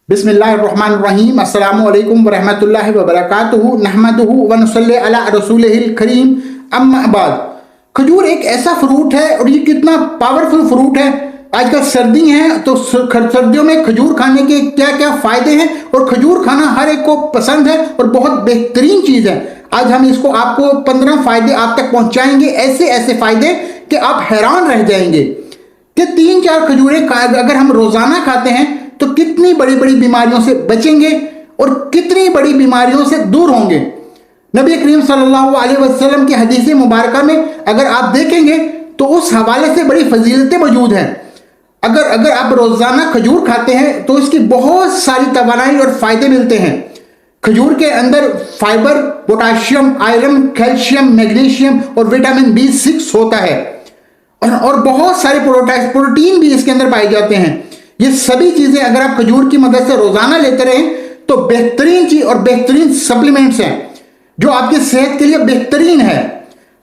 बिस्मिल्लाहिर्रहमानिर्रहीम अस्सलामु अलैकुम वरहमतुल्लाहि वबरकातुहू नहमदुहू व नुसल्ली अला रसूलिहिल करीम अम्मा बाद। खजूर एक ऐसा फ्रूट है और ये कितना पावरफुल फ्रूट है। आजकल सर्दी है तो सर्दियों में खजूर खाने के क्या क्या फायदे हैं और खजूर खाना हर एक को पसंद है और बहुत बेहतरीन चीज है। आज हम इसको आपको 15 फायदे आप तक पहुंचाएंगे, ऐसे ऐसे फायदे कि आप हैरान रह जाएंगे कि 3-4 खजूरें अगर हम रोजाना खाते हैं तो कितनी बड़ी बड़ी बीमारियों से बचेंगे और कितनी बड़ी बीमारियों से दूर होंगे। नबी करीम सल्लल्लाहु अलैहि वसल्लम की हदीस मुबारका में अगर आप देखेंगे तो उस हवाले से बड़ी फजीलतें मौजूद हैं। अगर आप रोजाना खजूर खाते हैं तो इसकी बहुत सारी तवानाई और फायदे मिलते हैं। खजूर के अंदर fibre, potassium, iron, calcium, magnesium और विटामिन B6 होता है और बहुत सारे प्रोटीन भी इसके अंदर पाए जाते हैं। ये सभी चीजें अगर आप खजूर की मदद से रोजाना लेते रहें तो बेहतरीन चीज और बेहतरीन सप्लीमेंट्स हैं जो आपकी सेहत के लिए बेहतरीन है।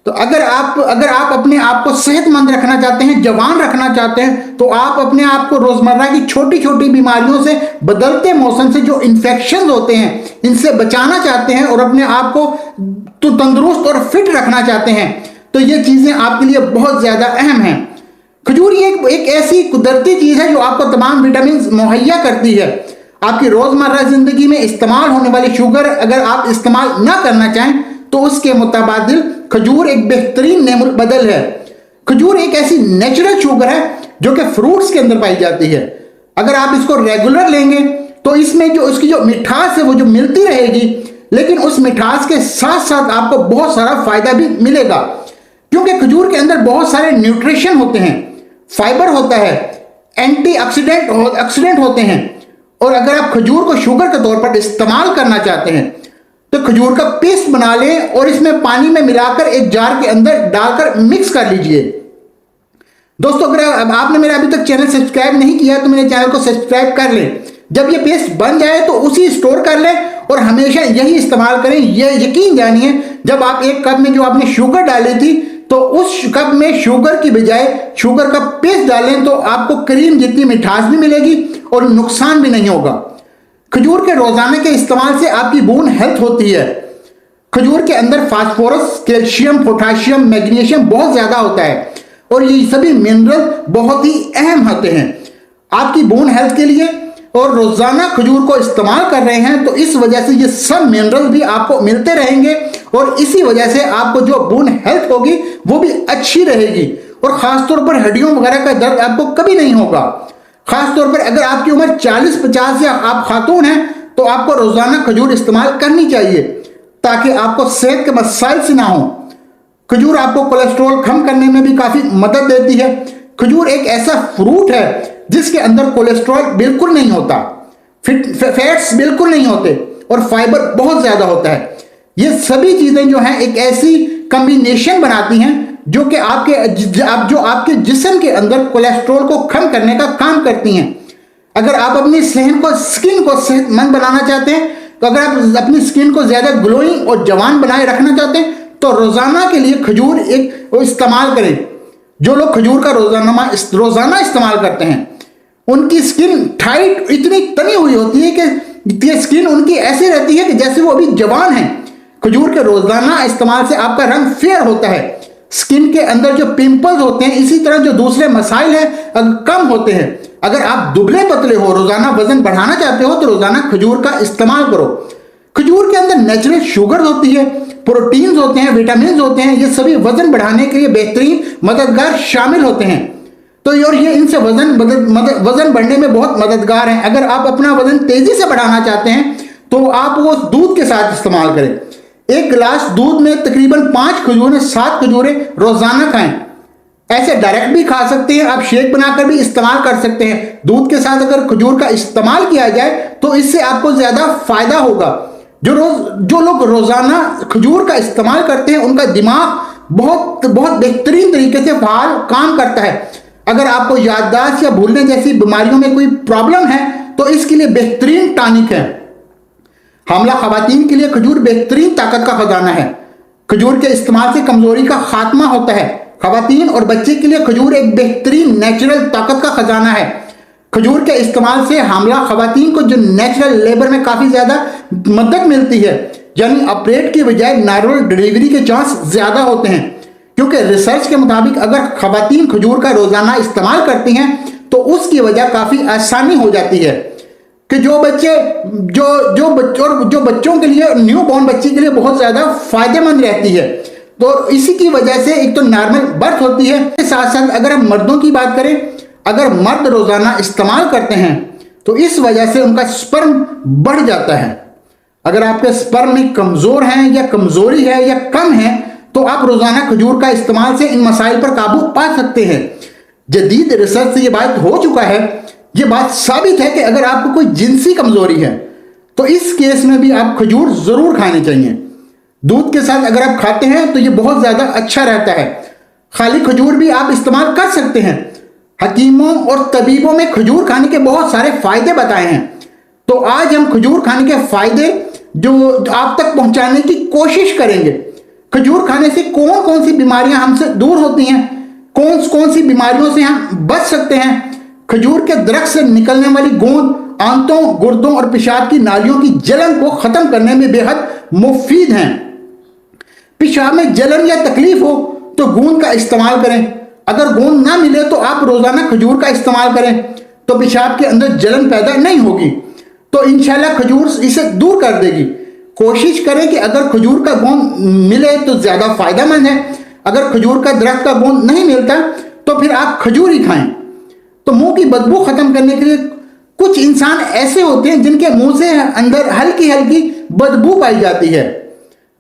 तो अगर आप अपने आप को सेहतमंद रखना चाहते हैं, जवान रखना चाहते हैं, तो आप अपने आप को रोजमर्रा की छोटी छोटी बीमारियों से, बदलते मौसम से जो इन्फेक्शन होते हैं, इनसे बचाना चाहते हैं और अपने आप को तो तंदुरुस्त और फिट रखना चाहते हैं, तो ये चीजें आपके लिए बहुत ज्यादा अहम हैं। खजूर एक ऐसी कुदरती चीज है जो आपको तमाम विटामिन मुहैया करती है। आपकी रोजमर्रा जिंदगी में इस्तेमाल होने वाली शुगर अगर आप इस्तेमाल ना करना चाहें तो उसके मुताबिल खजूर एक बेहतरीन नेमुल बदल है। खजूर एक ऐसी नेचुरल शुगर है जो कि फ्रूट्स के अंदर पाई जाती है। अगर आप इसको रेगुलर लेंगे तो इसमें जो उसकी जो मिठास है वो जो मिलती रहेगी, लेकिन उस मिठास के साथ साथ आपको बहुत सारा फायदा भी मिलेगा क्योंकि खजूर के अंदर बहुत सारे न्यूट्रिशन होते हैं, फाइबर होता है, एंटीऑक्सीडेंट होते हैं। और अगर आप खजूर को शुगर के तौर पर इस्तेमाल करना चाहते हैं तो खजूर का पेस्ट बना लें और इसमें पानी में मिलाकर एक जार के अंदर डालकर मिक्स कर लीजिए। दोस्तों, अगर आपने मेरा अभी तक चैनल सब्सक्राइब नहीं किया तो मेरे चैनल को सब्सक्राइब कर लें। जब ये पेस्ट बन जाए तो उसी स्टोर कर लें और हमेशा यही इस्तेमाल करें। यह यकीन जानिए, जब आप एक कप में जो आपने शुगर डाली थी तो उस कप में शुगर की बजाय शुगर का पेस्ट डालें तो आपको क्रीम जितनी मिठास भी मिलेगी और नुकसान भी नहीं होगा। खजूर के रोजाना के इस्तेमाल से आपकी बोन हेल्थ होती है। खजूर के अंदर फास्फोरस, कैल्शियम, पोटाशियम, मैग्नीशियम बहुत ज्यादा होता है और ये सभी मिनरल बहुत ही अहम होते हैं आपकी बोन हेल्थ के लिए। और रोजाना खजूर को इस्तेमाल कर रहे हैं तो इस वजह से ये सब मिनरल भी आपको मिलते रहेंगे और इसी वजह से आपको जो बोन हेल्थ होगी वो भी अच्छी रहेगी और खासतौर पर हड्डियों वगैरह का दर्द आपको कभी नहीं होगा। खासतौर पर अगर आपकी उम्र 40-50 या आप खातून हैं तो आपको रोजाना खजूर इस्तेमाल करनी चाहिए ताकि आपको सेहत के मसाइल से ना हो। खजूर आपको कोलेस्ट्रॉल कम करने में भी काफी मदद देती है। खजूर एक ऐसा फ्रूट है जिसके अंदर कोलेस्ट्रॉल बिल्कुल नहीं होता, फैट्स बिल्कुल नहीं होते और फाइबर बहुत ज्यादा होता है। ये सभी चीजें जो हैं एक ऐसी कॉम्बिनेशन बनाती हैं जो कि आपके जिस्म के अंदर कोलेस्ट्रॉल को कम करने का काम करती हैं। अगर आप अपनी स्किन को सेहतमंद बनाना चाहते हैं, तो अगर आप अपनी स्किन को ज्यादा ग्लोइंग और जवान बनाए रखना चाहते हैं तो रोजाना के लिए खजूर इस्तेमाल करें। जो लोग खजूर का रोजाना इस्तेमाल करते हैं उनकी स्किन टाइट इतनी तनी हुई होती है कि ये स्किन उनकी ऐसी रहती है कि जैसे वो अभी जवान है। खजूर के रोजाना इस्तेमाल से आपका रंग फेयर होता है, स्किन के अंदर जो पिंपल्स होते हैं, इसी तरह जो दूसरे मसाइल हैं कम होते हैं। अगर आप दुबले पतले हो, रोजाना वजन बढ़ाना चाहते हो तो रोजाना खजूर का इस्तेमाल करो। खजूर के अंदर नेचुरल शुगर होती है, प्रोटीन्स होते हैं, विटामिन होते हैं, ये सभी वजन बढ़ाने के लिए बेहतरीन मददगार शामिल होते हैं। तो और ये इनसे वजन बढ़ने में बहुत मददगार हैं। अगर आप अपना वजन तेजी से बढ़ाना चाहते हैं तो आप वो दूध के साथ इस्तेमाल करें। 1 गिलास दूध में तकरीबन 5 खजूरें, 7 खजूरें रोजाना खाएं। ऐसे डायरेक्ट भी खा सकते हैं, आप शेक बनाकर भी इस्तेमाल कर सकते हैं। दूध के साथ अगर खजूर का इस्तेमाल किया जाए तो इससे आपको ज्यादा फायदा होगा। जो लोग रोजाना खजूर का इस्तेमाल करते हैं उनका दिमाग बहुत बेहतरीन तरीके से फाल काम करता है। अगर आपको याददाश्त या भूलने जैसी बीमारियों में कोई प्रॉब्लम है तो इसके लिए बेहतरीन टॉनिक है। हामला खवातीन के लिए खजूर बेहतरीन ताकत का खजाना है। खजूर के इस्तेमाल से कमजोरी का खात्मा होता है। खवातीन और बच्चे के लिए खजूर एक बेहतरीन नेचुरल ताकत का खजाना है। खजूर के इस्तेमाल से हामला खवातीन को जो नेचुरल लेबर में काफ़ी ज़्यादा मदद मिलती है, यानी ऑपरेट की बजाय नॉर्मल डिलीवरी के चांस ज़्यादा होते हैं। क्योंकि रिसर्च के मुताबिक अगर खवातीन खजूर का रोज़ाना इस्तेमाल करती हैं तो उसकी वजह काफ़ी आसानी हो जाती है कि जो बच्चों के लिए, न्यू बॉर्न बच्ची के लिए बहुत ज़्यादा फायदेमंद रहती है। तो इसी की वजह से एक तो नॉर्मल बर्थ होती है, साथ साथ अगर हम मर्दों की बात करें, अगर मर्द रोज़ाना इस्तेमाल करते हैं तो इस वजह से उनका स्पर्म बढ़ जाता है। अगर आपके स्पर्म में कमज़ोर हैं या कमज़ोरी है या कम है तो आप रोज़ाना खजूर का इस्तेमाल से इन मसाइल पर काबू पा सकते हैं। जदीद रिसर्च से ये बात हो चुका है, ये बात साबित है कि अगर आपको कोई जिनसी कमज़ोरी है तो इस केस में भी आप खजूर ज़रूर खाने चाहिए। दूध के साथ अगर आप खाते हैं तो ये बहुत ज़्यादा अच्छा रहता है। खाली खजूर भी आप इस्तेमाल कर सकते हैं। हकीमों और तबीबों में खजूर खाने के बहुत सारे फ़ायदे बताए हैं। तो आज हम खजूर खाने के फ़ायदे जो आप तक पहुंचाने की कोशिश करेंगे। खजूर खाने से कौन कौन सी बीमारियां हमसे दूर होती हैं, कौन कौन सी बीमारियों से हम बच सकते हैं। खजूर के दरख्त से निकलने वाली गूंद आंतों, गुर्दों और पेशाब की नालियों की जलन को ख़त्म करने में बेहद मुफीद हैं। पेशाब में जलन या तकलीफ हो तो गूंद का इस्तेमाल करें। अगर गूंद ना मिले तो आप रोज़ाना खजूर का इस्तेमाल करें तो पेशाब के अंदर जलन पैदा नहीं होगी, तो इंशाल्लाह खजूर इसे दूर कर देगी। कोशिश करें कि अगर खजूर का गूंद मिले तो ज़्यादा फायदेमंद है। अगर खजूर का दरख्त का गूंद नहीं मिलता तो फिर आप खजूर ही खाएं। तो मुंह की बदबू ख़त्म करने के लिए कुछ इंसान ऐसे होते हैं जिनके मुंह से अंदर हल्की हल्की बदबू पाई जाती है,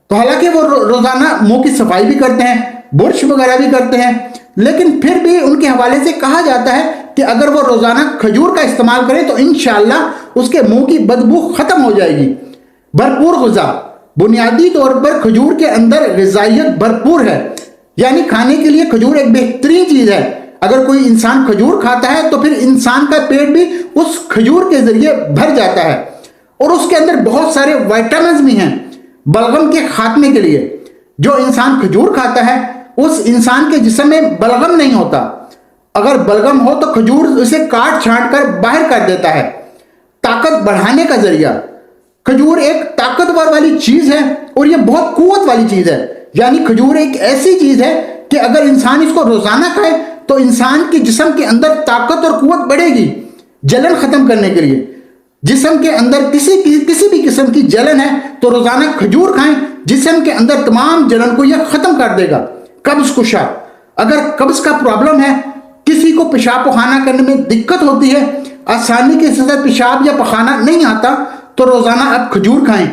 तो हालांकि वो रोज़ाना मुंह की सफाई भी करते हैं, बुर्श वगैरह भी करते हैं, लेकिन फिर भी उनके हवाले से कहा जाता है कि अगर वो रोज़ाना खजूर का इस्तेमाल करें तो इंशाअल्लाह उसके मुंह की बदबू ख़त्म हो जाएगी। भरपूर ग़िज़ा, बुनियादी तौर पर खजूर के अंदर ग़िज़ाइयत भरपूर है, यानी खाने के लिए खजूर एक बेहतरीन चीज़ है। अगर कोई इंसान खजूर खाता है तो फिर इंसान का पेट भी उस खजूर के ज़रिए भर जाता है और उसके अंदर बहुत सारे विटामिन भी हैं बलगम के खात्मे के लिए। जो इंसान खजूर खाता है उस इंसान के जिस्म में बलगम नहीं होता। अगर बलगम हो तो खजूर उसे काट छांट कर बाहर कर देता है। ताकत बढ़ाने का जरिया, खजूर एक ताकतवर वाली चीज़ है और ये बहुत कुव्वत वाली चीज़ है। यानी खजूर एक ऐसी चीज़ है कि अगर इंसान इसको रोज़ाना खाए तो इंसान के जिस्म के अंदर ताकत और कुव्वत बढ़ेगी जलन ख़त्म करने के लिए। जिस्म के अंदर किसी भी किस्म की जलन है तो रोज़ाना खजूर खाएं, जिस्म के अंदर तमाम जलन को यह ख़त्म कर देगा। कब्ज़ कुशा, अगर कब्ज़ का प्रॉब्लम है, किसी को पेशाब पखाना करने में दिक्कत होती है, आसानी के साथ पेशाब या पखाना नहीं आता, तो रोज़ाना आप खजूर खाएं।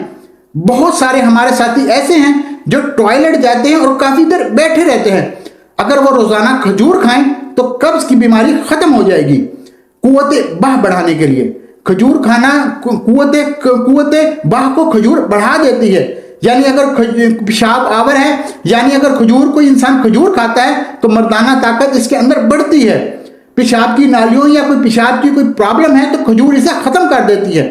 बहुत सारे हमारे साथी ऐसे हैं जो टॉयलेट जाते हैं और काफ़ी देर बैठे रहते हैं, अगर वो रोज़ाना खजूर खाएं तो कब्ज़ की बीमारी ख़त्म हो जाएगी। कुव्वत बाह बढ़ाने के लिए खजूर खाना कुव्वत बाह को खजूर बढ़ा देती है। यानी अगर पेशाब आवर है, यानी अगर खजूर कोई इंसान खजूर खाता है तो मर्दाना ताकत इसके अंदर बढ़ती है। पेशाब की नालियों या कोई पेशाब की कोई प्रॉब्लम है तो खजूर इसे ख़त्म कर देती है।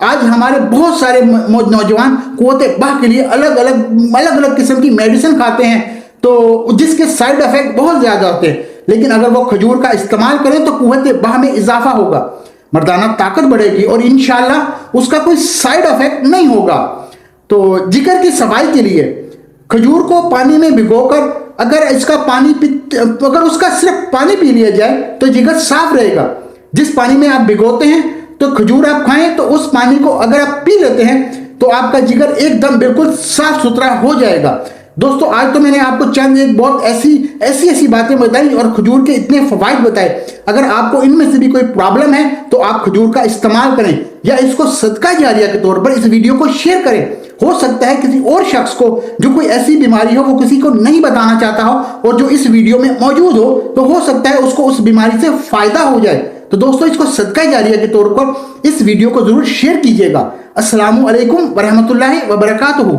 आज हमारे बहुत सारे नौजवान कुव्वत बाह के लिए अलग अलग किस्म की मेडिसिन खाते हैं, तो जिसके साइड इफेक्ट बहुत ज़्यादा होते हैं, लेकिन अगर वो खजूर का इस्तेमाल करें तो कुव्वत बाह में इजाफा होगा, मर्दाना ताकत बढ़ेगी और इंशाल्लाह उसका कोई साइड इफेक्ट नहीं होगा। तो जिगर की सफाई के लिए खजूर को पानी में भिगोकर अगर उसका सिर्फ पानी पी लिया जाए तो जिगर साफ रहेगा। जिस पानी में आप भिगोते हैं तो खजूर आप खाएं तो उस पानी को अगर आप पी लेते हैं तो आपका जिगर एकदम बिल्कुल साफ सुथरा हो जाएगा। दोस्तों, आज तो मैंने आपको चंद एक बहुत ऐसी बातें बताई और खजूर के इतने फवाइद बताए। अगर आपको इनमें से भी कोई प्रॉब्लम है तो आप खजूर का इस्तेमाल करें या इसको सदका जारिया के तौर पर इस वीडियो को शेयर करें। हो सकता है किसी और शख्स को जो कोई ऐसी बीमारी हो, वो किसी को नहीं बताना चाहता हो और जो इस वीडियो में मौजूद हो, तो हो सकता है उसको उस बीमारी से फायदा हो जाए। तो दोस्तों, इसको सदका जारिया के तौर पर इस वीडियो को जरूर शेयर कीजिएगा। अस्सलामु अलैकुम वरहमतुल्लाहि वबरकातुहू।